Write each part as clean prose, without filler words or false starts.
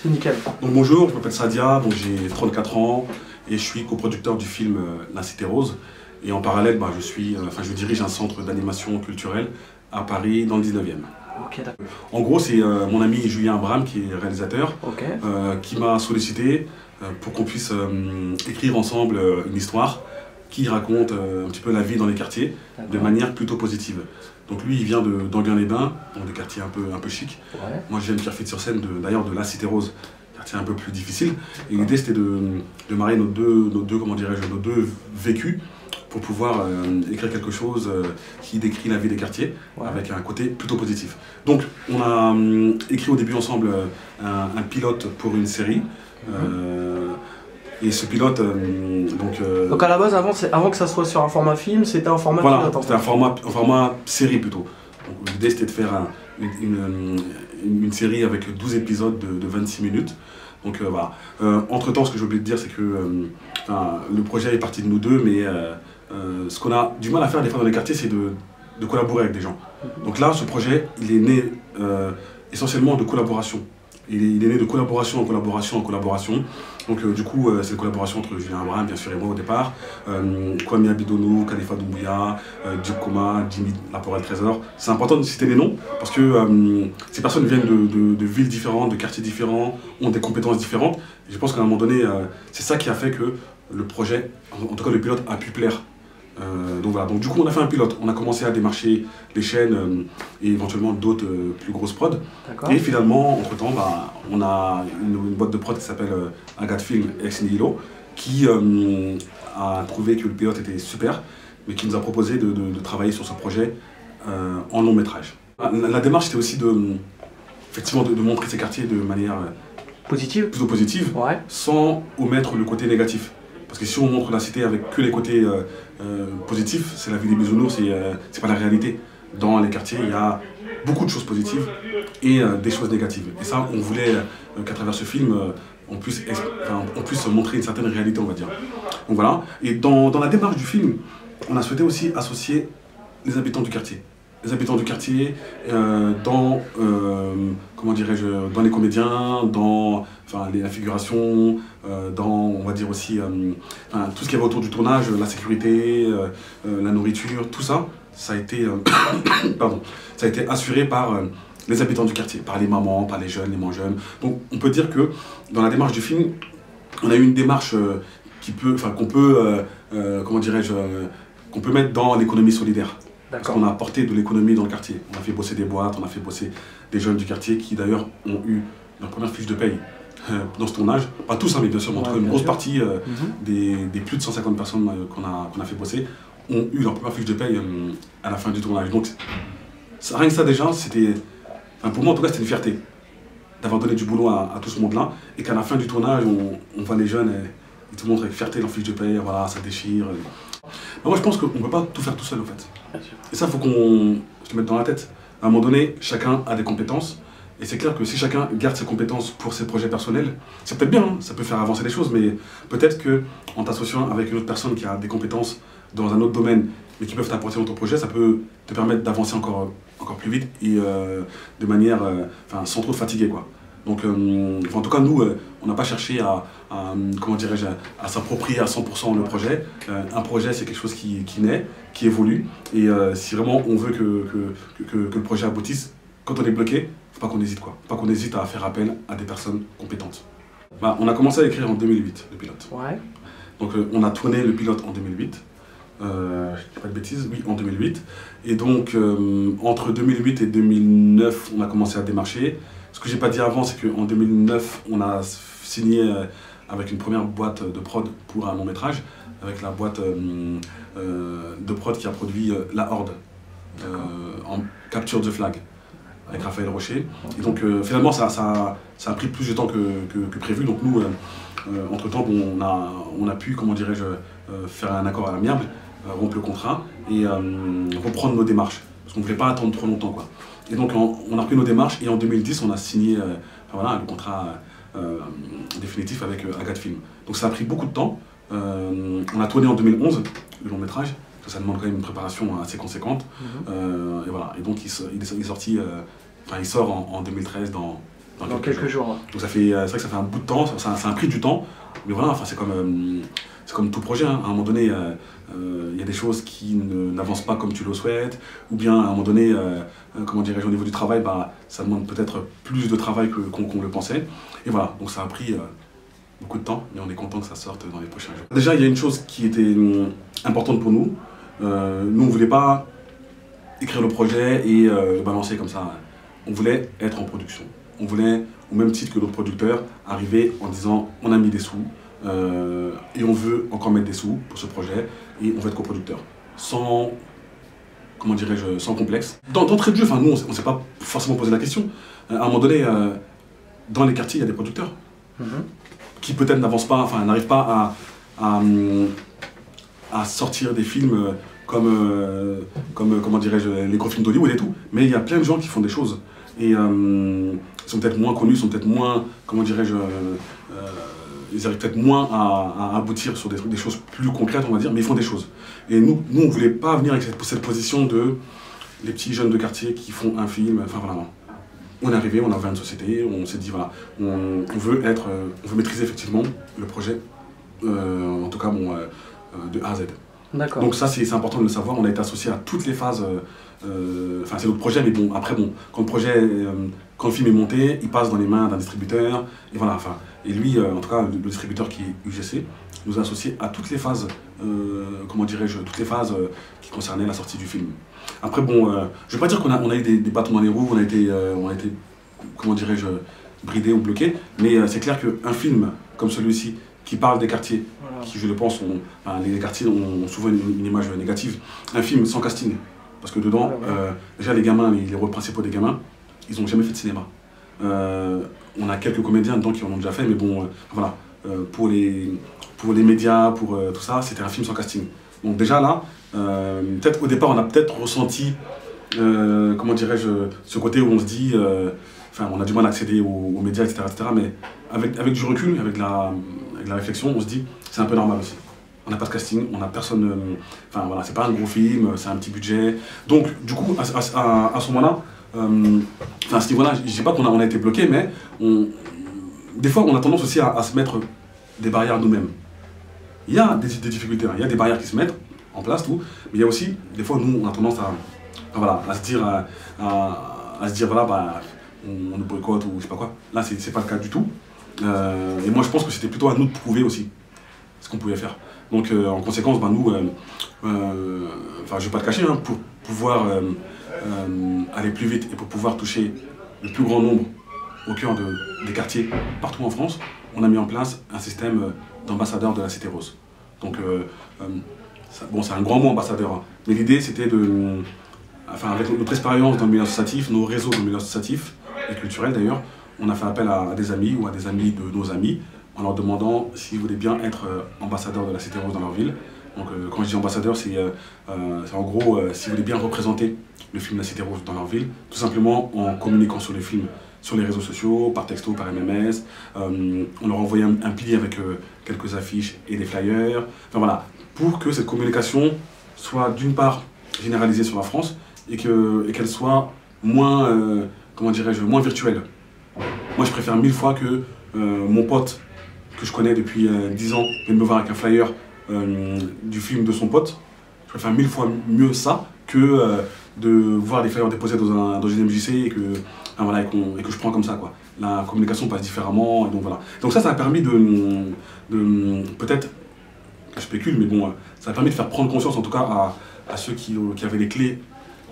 C'est nickel. Donc bonjour, je m'appelle Sadia, j'ai 34 ans et je suis coproducteur du film La Cité Rose. Et en parallèle, je dirige un centre d'animation culturelle à Paris dans le 19e. Ok, d'accord. En gros, c'est mon ami Julien Abraham, qui est réalisateur, Ok. qui m'a sollicité pour qu'on puisse écrire ensemble une histoire qui raconte un petit peu la vie dans les quartiers de manière plutôt positive. Donc lui, il vient d'Enghien-les-Bains, donc des quartiers un peu chics. Ouais. Moi, je viens de Pierrefitte-sur-Seine, d'ailleurs de La Cité Rose, quartier un peu plus difficile. Et l'idée, c'était de marier nos deux vécus pour pouvoir écrire quelque chose qui décrit la vie des quartiers, ouais, avec un côté plutôt positif. Donc, on a écrit au début ensemble un pilote pour une série. Et ce pilote, donc à la base, avant que ça soit sur un format film, c'était un format voilà, pilote. C'était un format série plutôt. L'idée, c'était de faire une série avec 12 épisodes de 26 minutes. Donc voilà. Entre-temps, ce que j'ai oublié de dire, c'est que le projet est parti de nous deux, mais ce qu'on a du mal à faire des fois dans les quartiers, c'est de collaborer avec des gens. Donc là, ce projet, il est né essentiellement de collaboration. Il est né de collaboration en collaboration en collaboration. Donc du coup, c'est une collaboration entre Julien Abraham, bien sûr, et moi au départ. Kwame Abidono, Khalifa Doumbouya, Diop Koma, Jimmy Laporel-Trésor. C'est important de citer les noms parce que ces personnes viennent de villes différentes, de quartiers différents, ont des compétences différentes. Et je pense qu'à un moment donné, c'est ça qui a fait que le projet, en tout cas le pilote, a pu plaire. Donc voilà, donc du coup on a fait un pilote, on a commencé à démarcher les chaînes et éventuellement d'autres plus grosses prods. Et finalement, entre temps, on a une boîte de prod qui s'appelle Agathe Film Ex Nihilo qui a trouvé que le pilote était super, mais qui nous a proposé de travailler sur ce projet en long métrage. La démarche c'était aussi effectivement de montrer ces quartiers de manière plutôt positive, ouais, sans omettre le côté négatif. Parce que si on montre la cité avec que les côtés positifs, c'est la vie des bisounours, c'est pas la réalité. Dans les quartiers, il y a beaucoup de choses positives et des choses négatives. Et ça, on voulait qu'à travers ce film, on puisse montrer une certaine réalité, on va dire. Donc voilà. Et dans la démarche du film, on a souhaité aussi associer les habitants du quartier. Les habitants du quartier dans les comédiens, dans la figuration, dans, on va dire aussi, tout ce qu'il y avait autour du tournage, la sécurité, la nourriture, tout ça, ça a été, ça a été assuré par les habitants du quartier, par les mamans, par les jeunes, les moins jeunes. Donc on peut dire que dans la démarche du film, on a eu une démarche qu'on peut mettre dans l'économie solidaire. Parce qu'on a apporté de l'économie dans le quartier. On a fait bosser des boîtes, on a fait bosser des jeunes du quartier qui d'ailleurs ont eu leur première fiche de paye dans ce tournage. Pas tous, hein, mais bien sûr, mais en tout cas une grosse partie des plus de 150 personnes qu'on a fait bosser ont eu leur première fiche de paye à la fin du tournage. Donc rien que ça déjà, c'était, pour moi en tout cas, c'était une fierté d'avoir donné du boulot à tout ce monde-là et qu'à la fin du tournage, on voit les jeunes et tout le monde avec fierté leur fiche de paye, voilà, ça déchire. Moi, je pense qu'on ne peut pas tout faire tout seul, en fait. Et ça, il faut qu'on se mette dans la tête. À un moment donné, chacun a des compétences. Et c'est clair que si chacun garde ses compétences pour ses projets personnels, c'est peut-être bien, hein, ça peut faire avancer les choses, mais peut-être qu'en t'associant avec une autre personne qui a des compétences dans un autre domaine, mais qui peuvent t'apporter dans ton projet, ça peut te permettre d'avancer encore plus vite et de manière, sans trop te fatiguer, quoi. Donc, en tout cas, nous, on n'a pas cherché à s'approprier à 100% le projet. Un projet, c'est quelque chose qui naît, qui évolue. Et si vraiment on veut que le projet aboutisse, quand on est bloqué, il ne faut pas qu'on hésite, quoi. Faut pas qu'on hésite à faire appel à des personnes compétentes. On a commencé à écrire en 2008, le pilote. Ouais. Donc, on a tourné le pilote en 2008. Je ne dis pas de bêtises, oui, en 2008. Et donc, entre 2008 et 2009, on a commencé à démarcher. Ce que j'ai pas dit avant, c'est qu'en 2009, on a signé avec une première boîte de prod pour un long métrage, avec la boîte de prod qui a produit La Horde, en Capture the Flag, avec Raphaël Rocher. Et donc finalement, ça a pris plus de temps que prévu. Donc nous, entre-temps, on a pu, faire un accord à l'amiable, rompre le contrat et reprendre nos démarches. Parce qu'on ne voulait pas attendre trop longtemps, quoi. Et donc on a pris nos démarches et en 2010 on a signé le contrat définitif avec Agathe Film. Donc ça a pris beaucoup de temps. On a tourné en 2011 le long métrage, parce que ça demande quand même une préparation assez conséquente. Et voilà. Et donc il sort en 2013 dans Dans quelques jours. Donc c'est vrai que ça fait un bout de temps, ça a pris du temps, mais voilà, enfin, c'est comme tout projet, hein. À un moment donné, il y a des choses qui n'avancent pas comme tu le souhaites, ou bien à un moment donné, comment dirais-je, au niveau du travail, bah, ça demande peut-être plus de travail qu'on le pensait. Et voilà, donc ça a pris beaucoup de temps, mais on est content que ça sorte dans les prochains jours. Déjà, il y a une chose qui était importante pour nous. Nous, on ne voulait pas écrire le projet et le balancer comme ça. On voulait être en production. On voulait, au même titre que d'autres producteurs, arriver en disant on a mis des sous et on veut encore mettre des sous pour ce projet et on veut être coproducteur. Sans, comment dirais-je, sans complexe. D'entrée de jeu, enfin, nous, on ne s'est pas forcément posé la question. À un moment donné, dans les quartiers, il y a des producteurs qui peut-être n'avancent pas, enfin, n'arrivent pas à sortir des films comme comment dirais-je, les gros films d'Hollywood et tout. Mais il y a plein de gens qui font des choses. Et ils sont peut-être moins connus, sont peut-être moins, comment dirais-je, ils arrivent peut-être moins à aboutir sur des choses plus concrètes, on va dire, mais ils font des choses. Et nous on ne voulait pas venir avec cette position de les petits jeunes de quartier qui font un film, enfin voilà. On est arrivé, on a ouvert une société, on s'est dit voilà, on veut maîtriser effectivement le projet, en tout cas bon, de A à Z. Donc ça c'est important de le savoir, on a été associé à toutes les phases, enfin c'est notre projet, mais bon, après bon, quand le film est monté, il passe dans les mains d'un distributeur, et voilà, enfin, et lui, en tout cas le distributeur qui est UGC, nous a associés à toutes les phases, comment dirais-je, toutes les phases qui concernaient la sortie du film. Après bon, je ne vais pas dire qu'on a eu des bâtons dans les roues, on a été comment dirais-je, bridés ou bloqués, mais c'est clair qu'un film comme celui-ci, qui parle des quartiers, qui je le pense, les quartiers ont souvent une image négative. Un film sans casting, parce que dedans, déjà les gamins, les rôles principaux des gamins, ils n'ont jamais fait de cinéma. On a quelques comédiens dedans qui en ont déjà fait, mais bon, voilà, pour les médias, pour tout ça, c'était un film sans casting. Donc déjà là, peut-être au départ, on a peut-être ressenti, comment dirais-je, ce côté où on se dit, enfin, on a du mal à accéder aux médias, etc., mais avec du recul, avec la réflexion, on se dit, c'est un peu normal aussi. On n'a pas de casting, on n'a personne, enfin voilà, c'est pas un gros film, c'est un petit budget. Donc du coup, à ce moment-là, enfin à ce niveau-là, je dis pas qu'on a été bloqué, mais des fois on a tendance aussi à se mettre des barrières nous-mêmes. Il y a des difficultés, hein, il y a des barrières qui se mettent en place, tout, mais il y a aussi, des fois nous on a tendance à se dire voilà, bah, on nous boycotte ou je sais pas quoi. Là c'est pas le cas du tout. Et moi je pense que c'était plutôt à nous de prouver aussi ce qu'on pouvait faire. Donc en conséquence, bah, nous, enfin je vais pas te cacher, hein, pour pouvoir aller plus vite et pour pouvoir toucher le plus grand nombre au cœur des quartiers partout en France, on a mis en place un système d'ambassadeurs de la Cité Rose. Donc bon, c'est un grand mot ambassadeur, hein, mais l'idée c'était enfin avec notre expérience dans le milieu associatif, nos réseaux dans le milieu associatif et culturel d'ailleurs, on a fait appel à des amis ou à des amis de nos amis en leur demandant s'ils voulaient bien être ambassadeurs de la Cité Rose dans leur ville. Donc quand je dis ambassadeur, c'est en gros s'ils voulaient bien représenter le film La Cité Rose dans leur ville, tout simplement en communiquant sur le film sur les réseaux sociaux, par texto, par MMS. On leur a envoyé un pli avec quelques affiches et des flyers. Enfin voilà, pour que cette communication soit d'une part généralisée sur la France et qu'elle soit moins, comment dirais-je, moins virtuelle. Moi je préfère 1000 fois que mon pote que je connais depuis 10 ans vienne me voir avec un flyer du film de son pote. Je préfère 1000 fois mieux ça que de voir des flyers déposés dans une MJC et que je prends comme ça, quoi. La communication passe différemment, et donc voilà. Donc ça a permis de peut-être, je spécule, mais bon, ça a permis de faire prendre conscience en tout cas à ceux qui avaient les clés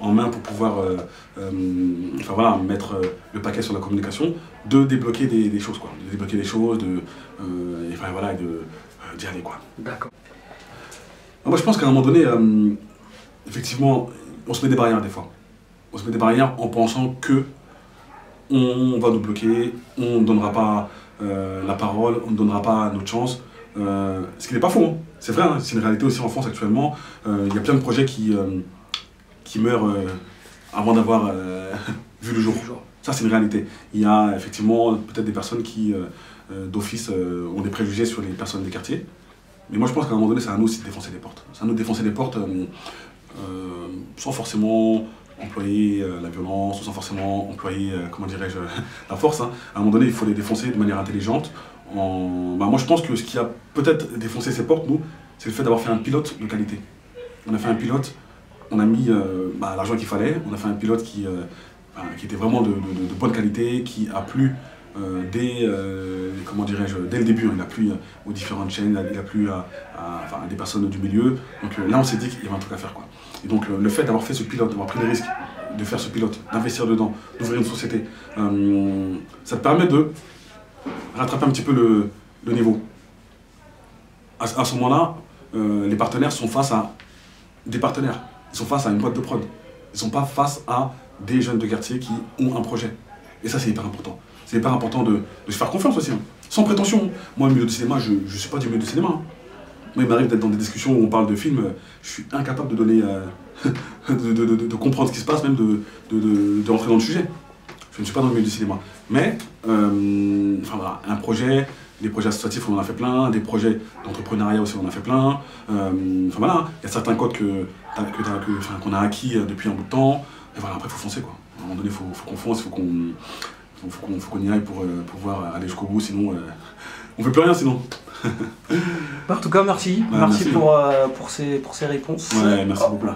en main pour pouvoir enfin, voilà, mettre le paquet sur la communication, de débloquer des choses, quoi. De débloquer des choses, enfin, voilà, d'y aller, quoi. D'accord. Moi je pense qu'à un moment donné, effectivement, on se met des barrières des fois. On se met des barrières en pensant que on va nous bloquer, on ne donnera pas la parole, on ne donnera pas notre chance. Ce qui n'est pas faux, hein. C'est vrai, hein, c'est une réalité aussi en France actuellement. Il y a plein de projets qui meurent avant d'avoir vu le jour. Ça c'est une réalité. Il y a effectivement peut-être des personnes qui d'office ont des préjugés sur les personnes des quartiers. Mais moi je pense qu'à un moment donné c'est à nous aussi de défoncer les portes. C'est à nous de défoncer les portes sans forcément employer la violence, ou sans forcément employer, comment dirais-je, la force. Hein. À un moment donné, il faut les défoncer de manière intelligente. Moi, je pense que ce qui a peut-être défoncé ces portes, nous, c'est le fait d'avoir fait un pilote de qualité. On a fait un pilote, on a mis l'argent qu'il fallait, on a fait un pilote qui était vraiment de bonne qualité, qui a plu dès le début. Hein. Il a plu aux différentes chaînes, il a plu à des personnes du milieu. Donc là, on s'est dit qu'il y avait un truc à faire, quoi. Et donc le fait d'avoir fait ce pilote, d'avoir pris les risques de faire ce pilote, d'investir dedans, d'ouvrir une société, ça te permet de rattraper un petit peu le niveau. À ce moment-là, les partenaires sont face à des partenaires. Ils sont face à une boîte de prod. Ils ne sont pas face à des jeunes de quartier qui ont un projet. Et ça, c'est hyper important. C'est hyper important de se faire confiance aussi. Hein. Sans prétention. Moi, au milieu du cinéma, je ne suis pas du milieu du cinéma. Hein. Moi, il m'arrive d'être dans des discussions où on parle de films. Je suis incapable de donner, de comprendre ce qui se passe, même de rentrer dans le sujet. Je ne suis pas dans le milieu du cinéma. Mais, voilà, un projet, des projets associatifs, on en a fait plein, des projets d'entrepreneuriat aussi, on en a fait plein. Voilà, il y a certains codes qu'on a acquis depuis un bout de temps. Et voilà, après, il faut foncer, quoi. À un moment donné, il faut qu'on fonce, il faut qu'on y aille pour pouvoir aller jusqu'au bout, sinon on ne fait plus rien sinon. En tout cas, merci. Merci pour ces réponses. Ouais, merci beaucoup.